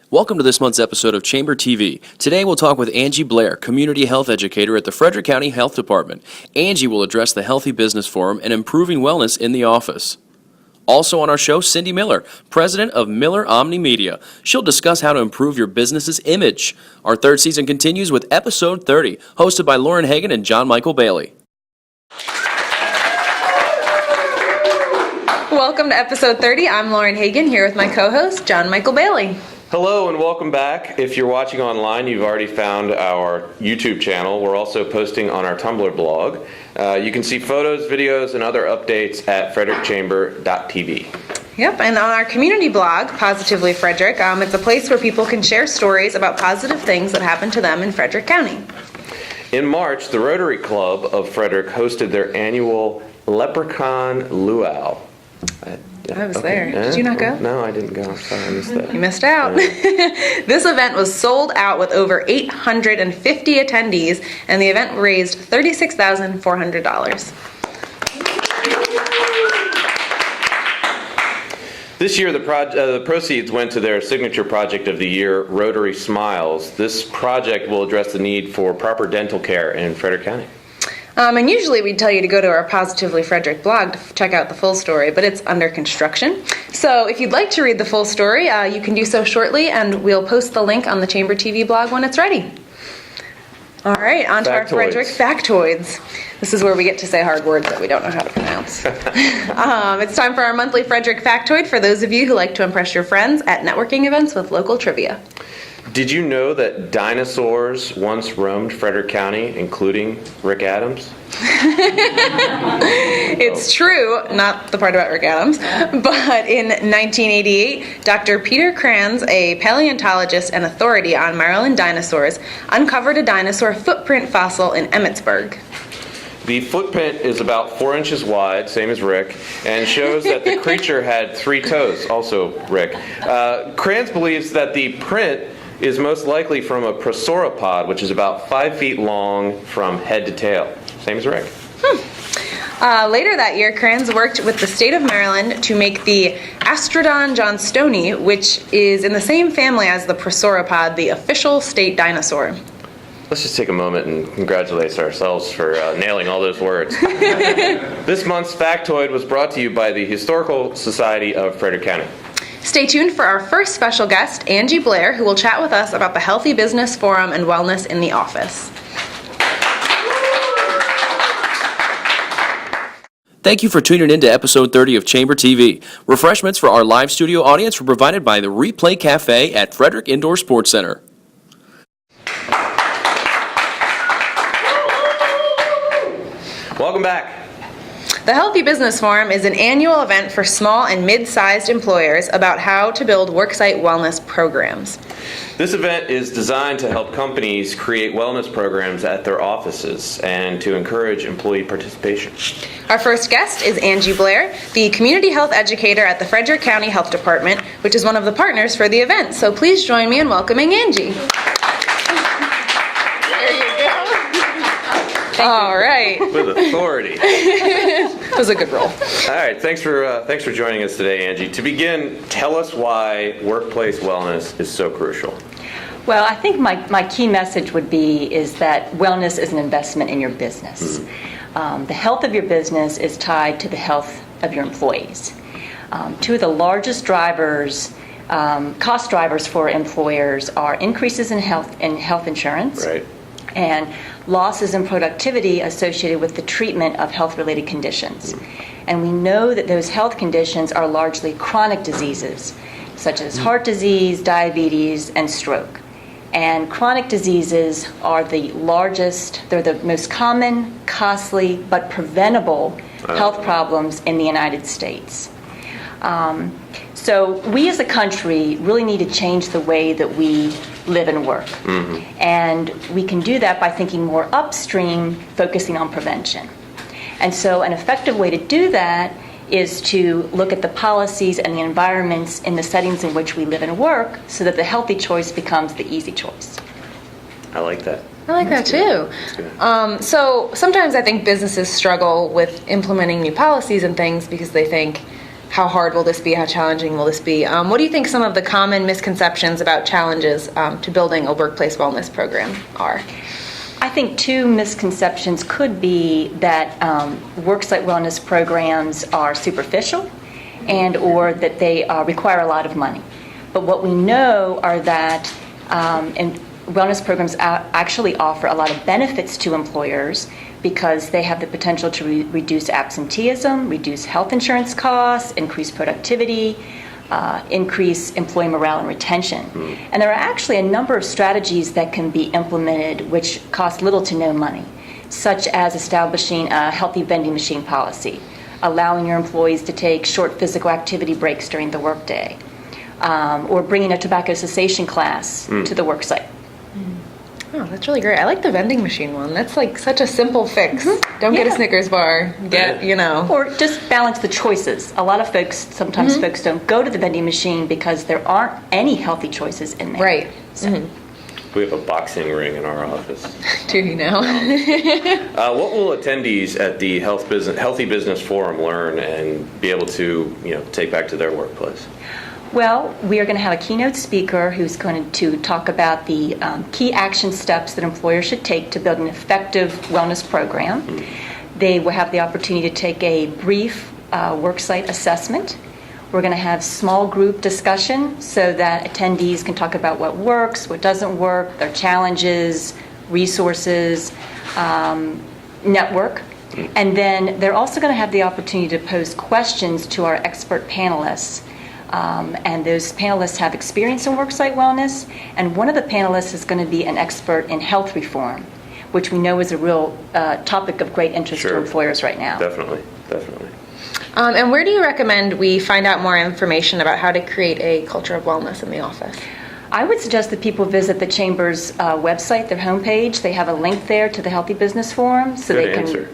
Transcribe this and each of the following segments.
Welcome to this month's episode of Chamber TV. Today we'll talk with Angela Blair, Community Health Educator at the Frederick County Health Department. Angie will address the Healthy Business Forum and improving wellness in the office. Also on our show, Cynthia Miller, President of Miller.Omni.Media. She'll discuss how to improve your business's image. Our third season continues with episode 30, hosted by Lauren Hagan and Jon-Mikel Bailey. Welcome to episode 30. I'm Lauren Hagan here with my co-host, Jon-Mikel Bailey. Hello and welcome back. If you're watching online, you've already found our YouTube channel. We're also posting on our Tumblr blog. You can see photos, videos, and other updates at frederickchamber.tv. Yep, and on our community blog, Positively Frederick, it's a place where people can share stories about positive things that happen to them in Frederick County. In March, the Rotary Club of Frederick hosted their annual Leprechaun Luau. I was there. Did you not go? No, I didn't go. Sorry, I missed that. You missed out. This event was sold out with over 850 attendees, and the event raised $36,400. This year, the proceeds went to their signature project of the year, Rotary Smiles. This project will address the need for proper dental care in Frederick County. And usually we'd tell you to go to our Positively Frederick blog to check out the full story, but it's under construction. So if you'd like to read the full story, you can do so shortly, and we'll post the link on the Chamber TV blog when it's ready. All right, on to our Frederick Factoids. This is where we get to say hard words that we don't know how to pronounce. It's time for our monthly Frederick Factoid for those of you who like to impress your friends at networking events with local trivia. Did you know that dinosaurs once roamed Frederick County, including Rick Adams? It's true, not the part about Rick Adams, but in 1988, Dr. Peter Kranz, a paleontologist and authority on Maryland dinosaurs, uncovered a dinosaur footprint fossil in Emmitsburg. The footprint is about 4 inches wide, same as Rick, and shows that the creature had 3 toes, also Rick. Kranz believes that the print is most likely from a prosauropod, which is about 5 feet long from head to tail. Same as Rick. Later that year, Kranz worked with the state of Maryland to make the Astrodon johnstoni, which is in the same family as the prosauropod, the official state dinosaur. Let's just take a moment and congratulate ourselves for nailing all those words. This month's factoid was brought to you by the Historical Society of Frederick County. Stay tuned for our first special guest, Angela Blair, who will chat with us about the Healthy Business Forum and wellness in the office. Thank you for tuning in to episode 30 of Chamber TV. Refreshments for our live studio audience were provided by the Replay Cafe at Frederick Indoor Sports Center. Welcome back. The Healthy Business Forum is an annual event for small and mid-sized employers about how to build worksite wellness programs. This event is designed to help companies create wellness programs at their offices and to encourage employee participation. Our first guest is Angela Blair, the Community Health Educator at the Frederick County Health Department, which is one of the partners for the event. So please join me in welcoming Angie. All right. With authority. It was a good roll. All right. Thanks for joining us today, Angie. To begin, tell us why workplace wellness is so crucial. Well, I think my key message would be is that wellness is an investment in your business. Mm-hmm. The health of your business is tied to the health of your employees. Two of the largest drivers, cost drivers for employers, are increases in health insurance. Right. And losses in productivity associated with the treatment of health-related conditions. And we know that those health conditions are largely chronic diseases, such as heart disease, diabetes, and stroke. And chronic diseases are the largest, they're the most common, costly, but preventable health problems in the United States. So we as a country really need to change the way that we live and work. Mm-hmm. And we can do that by thinking more upstream, focusing on prevention. And so an effective way to do that is to look at the policies and the environments in the settings in which we live and work so that the healthy choice becomes the easy choice. I like that. I like that too. So sometimes I think businesses struggle with implementing new policies and things because they think, how hard will this be? How challenging will this be? What do you think some of the common misconceptions about challenges to building a workplace wellness program are? I think two misconceptions could be that worksite wellness programs are superficial and or that they require a lot of money. But what we know are that wellness programs actually offer a lot of benefits to employers because they have the potential to reduce absenteeism, reduce health insurance costs, increase productivity, increase employee morale and retention. And there are actually a number of strategies that can be implemented which cost little to no money, such as establishing a healthy vending machine policy, allowing your employees to take short physical activity breaks during the workday, or bringing a tobacco cessation class to the worksite. Oh, that's really great. I like the vending machine one. That's like such a simple fix. Don't get a Snickers bar. Get, Or just balance the choices. A lot of folks, sometimes folks don't go to the vending machine because there aren't any healthy choices in there. Right. So. We have a boxing ring in our office. Do you know? What will attendees at the Healthy Business Forum learn and be able to, take back to their workplace? Well, we are going to have a keynote speaker who's going to talk about the key action steps that employers should take to build an effective wellness program. They will have the opportunity to take a brief worksite assessment. We're going to have small group discussion so that attendees can talk about what works, what doesn't work, their challenges, resources, network. And then they're also going to have the opportunity to pose questions to our expert panelists. And those panelists have experience in worksite wellness, and one of the panelists is going to be an expert in health reform, which we know is a real topic of great interest to employers right now. Definitely. And where do you recommend we find out more information about how to create a culture of wellness in the office? I would suggest that people visit the Chamber's website, their homepage. They have a link there to the Healthy Business Forum, so Good they can answer.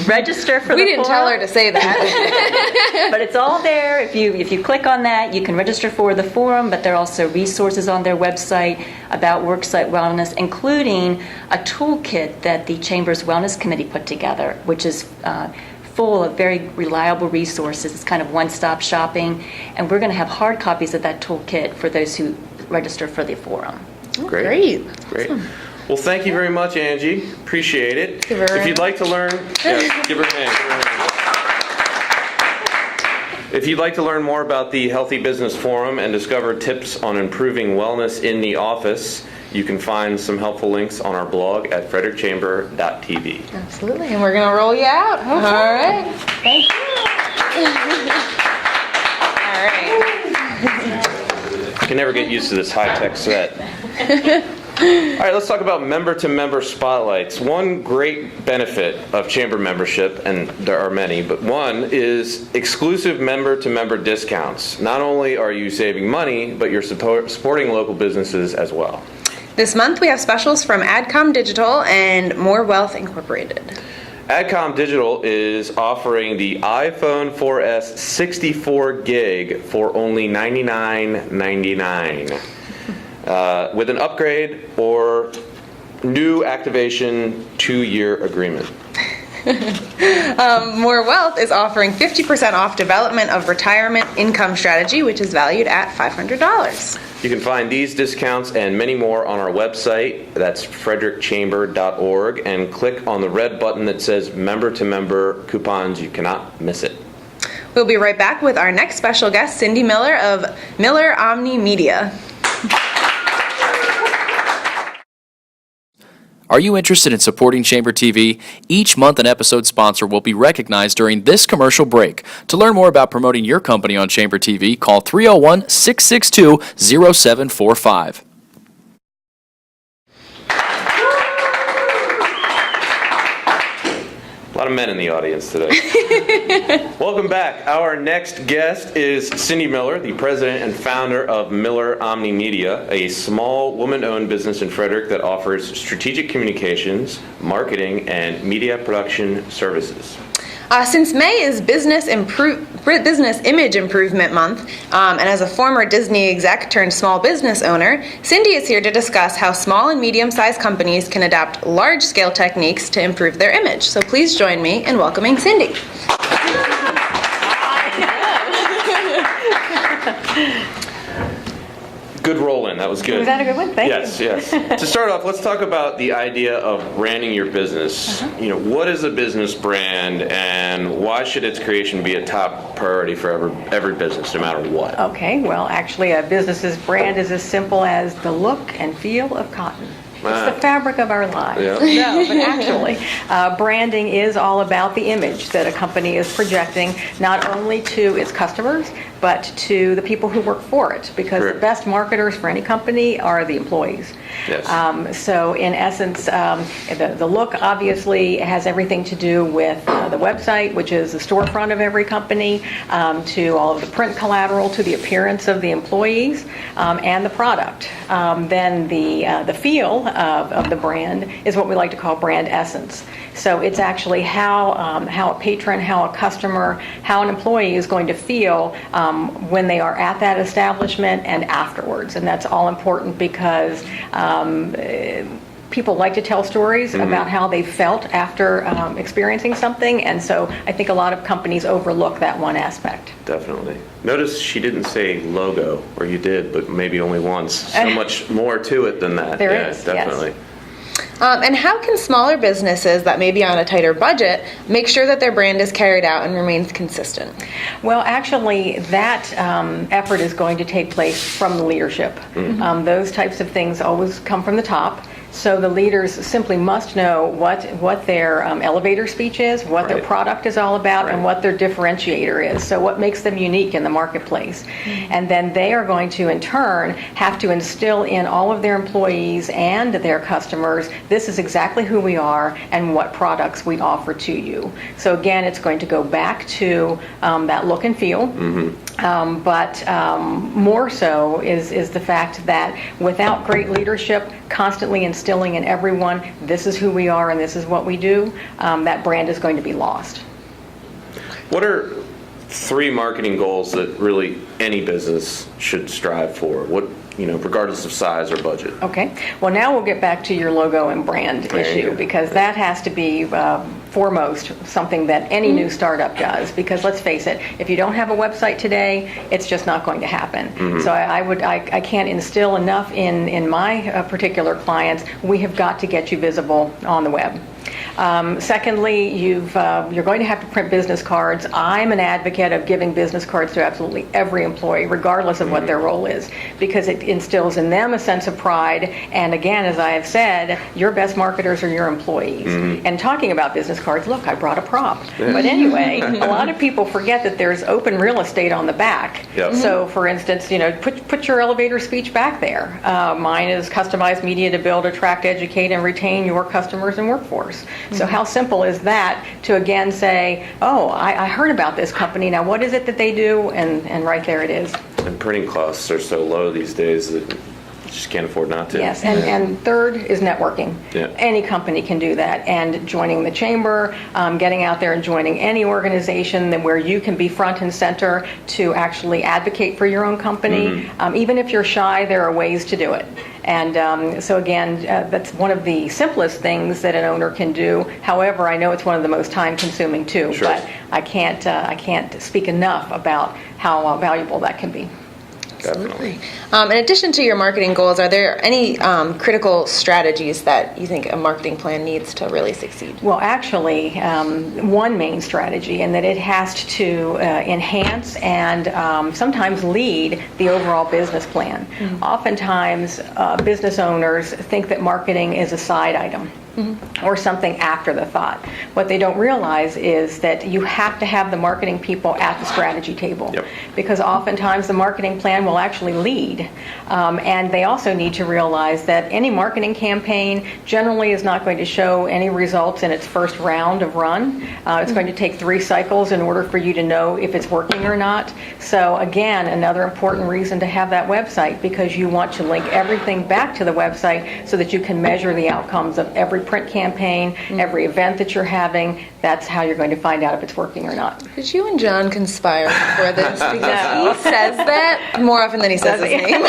register for the forum. We didn't tell her to say that. But it's all there. If you click on that, you can register for the forum, but there are also resources on their website about worksite wellness, including a toolkit that the Chamber's Wellness Committee put together, which is full of very reliable resources. It's kind of one-stop shopping, and we're going to have hard copies of that toolkit for those who register for the forum. Great. Awesome. Well, thank you very much, Angie. Appreciate it. If you'd like to learn, give her a hand. If you'd like to learn more about the Healthy Business Forum and discover tips on improving wellness in the office, you can find some helpful links on our blog at frederickchamber.tv. Absolutely, and we're going to roll you out. Okay. All right. Thank you. All right. I can never get used to this high-tech set. All right, let's talk about member-to-member spotlights. One great benefit of Chamber membership, and there are many, but one is exclusive member-to-member discounts. Not only are you saving money, but you're supporting local businesses as well. This month we have specials from Adcom Digital and More Wealth Incorporated. Adcom Digital is offering the iPhone 4S 64 gig for only $99.99 with an upgrade or new activation 2-year agreement. More Wealth is offering 50% off development of retirement income strategy, which is valued at $500. You can find these discounts and many more on our website. That's frederickchamber.org, and click on the red button that says member-to-member coupons. You cannot miss it. We'll be right back with our next special guest, Cynthia Miller of Miller.Omni.Media. Are you interested in supporting Chamber TV? Each month an episode sponsor will be recognized during this commercial break. To learn more about promoting your company on Chamber TV, call 301-662-0745. A lot of men in the audience today. Welcome back. Our next guest is Cynthia Miller, the president and founder of Miller.Omni.Media, a small woman-owned business in Frederick that offers strategic communications, marketing, and media production services. Since May is Business Image Improvement Month, and as a former Disney exec turned small business owner, Cindy is here to discuss how small and medium-sized companies can adapt large-scale techniques to improve their image. So please join me in welcoming Cindy. Good roll in. That was good. Was that a good one? Thank you. Yes. To start off, let's talk about the idea of branding your business. What is a business brand, and why should its creation be a top priority for every business, no matter what? Okay, well, actually, a business's brand is as simple as the look and feel of cotton. It's the fabric of our lives. Yeah. No, but actually, branding is all about the image that a company is projecting, not only to its customers, but to the people who work for it, because Correct. the best marketers for any company are the employees. Yes. So in essence, the look obviously has everything to do with the website, which is the storefront of every company, to all of the print collateral, to the appearance of the employees, and the product. Then the feel of the brand is what we like to call brand essence. So it's actually how a patron, how a customer, how an employee is going to feel when they are at that establishment and afterwards. And that's all important because people like to tell stories about how they felt after experiencing something, and so I think a lot of companies overlook that one aspect. Definitely. Notice she didn't say logo, or you did, but maybe only once. So much more to it than that. There is, definitely. yes. And how can smaller businesses that may be on a tighter budget make sure that their brand is carried out and remains consistent? Well, actually, that effort is going to take place from the leadership. Those types of things always come from the top. So the leaders simply must know what their elevator speech is, what their Right. product is all about, Right. and what their differentiator is. So what makes them unique in the marketplace. And then they are going to, in turn, have to instill in all of their employees and their customers, this is exactly who we are and what products we offer to you. So again, it's going to go back to that look and feel. But more so is the fact that without great leadership, constantly instilling in everyone, this is who we are and this is what we do, that brand is going to be lost. What are 3 marketing goals that really any business should strive for? Regardless of size or budget. Okay. Well, now we'll get back to your logo and brand There you issue, go. because that has to be foremost something that any new startup does. Because let's face it, if you don't have a website today, it's just not going to happen. So I can't instill enough in my particular clients. We have got to get you visible on the web. Secondly, you're going to have to print business cards. I'm an advocate of giving business cards to absolutely every employee, regardless of what their role is, because it instills in them a sense of pride. And again, as I have said, your best marketers are your employees. And talking about business cards, look, I brought a prop. But anyway, a lot of people forget that there's open real estate on the back. Yep. So, for instance, put your elevator speech back there. Mine is customized media to build, attract, educate, and retain your customers and workforce. So how simple is that to again say, oh, I heard about this company. Now, what is it that they do? And right there it is. And printing costs are so low these days that you just can't afford not to. Yes, and third is networking. Yeah. Any company can do that, and joining the chamber, getting out there and joining any organization where you can be front and center to actually advocate for your own company. Even if you're shy, there are ways to do it. And so again, that's one of the simplest things that an owner can do. However, I know it's one of the most time-consuming too. Sure. But I can't speak enough about how valuable that can be. Definitely. In addition to your marketing goals, are there any critical strategies that you think a marketing plan needs to really succeed? Well, actually, one main strategy, and that it has to enhance and sometimes lead the overall business plan. Oftentimes, business owners think that marketing is a side item. Or something after the thought. What they don't realize is that you have to have the marketing people at the strategy table. Yep. Because oftentimes the marketing plan will actually lead. And they also need to realize that any marketing campaign generally is not going to show any results in its first round of run. It's going to take 3 cycles in order for you to know if it's working or not. So again, another important reason to have that website, because you want to link everything back to the website so that you can measure the outcomes of every print campaign, every event that you're having. That's how you're going to find out if it's working or not. Did you and John conspire before this? Because he says that more often than he says his name.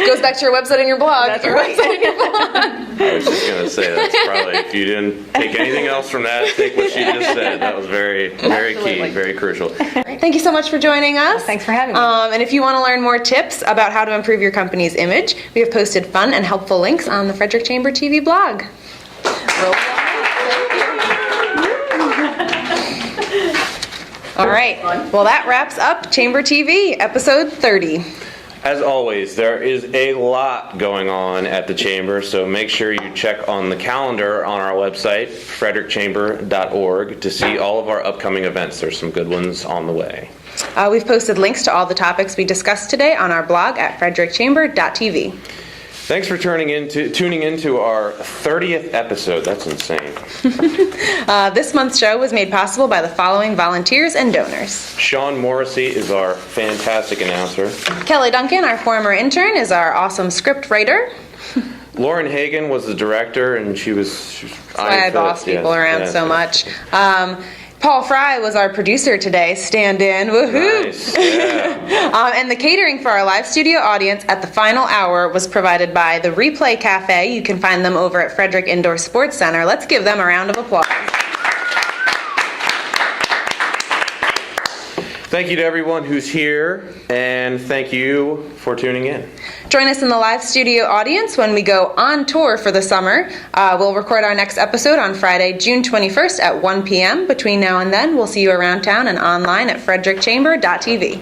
Goes back to your website and your blog. That's your right. website and your blog. I was just going to say that's probably, if you didn't take anything else from that, take what she just said. That was very, very key, Absolutely. very crucial. Thank you so much for joining us. Thanks for having me. And if you want to learn more tips about how to improve your company's image, we have posted fun and helpful links on the Frederick Chamber TV blog. Roll on. All right. Well, that wraps up Chamber TV, episode 30. As always, there is a lot going on at the Chamber, so make sure you check on the calendar on our website, frederickchamber.org, to see all of our upcoming events. There's some good ones on the way. We've posted links to all the topics we discussed today on our blog at frederickchamber.tv. Thanks for tuning into our 30th episode. That's insane. This month's show was made possible by the following volunteers and donors. Sean Morrissey is our fantastic announcer. Kelly Duncan, our former intern, is our awesome script writer. Lauren Hagan was the director, and she was That's why I boss people around so much. Paul Fry was our producer today, stand-in, woohoo! Nice, yeah. And the catering for our live studio audience at the final hour was provided by the Replay Cafe. You can find them over at Frederick Indoor Sports Center. Let's give them a round of applause. Thank you to everyone who's here, and thank you for tuning in. Join us in the live studio audience when we go on tour for the summer. We'll record our next episode on Friday, June 21st at 1 p.m. Between now and then, we'll see you around town and online at frederickchamber.tv.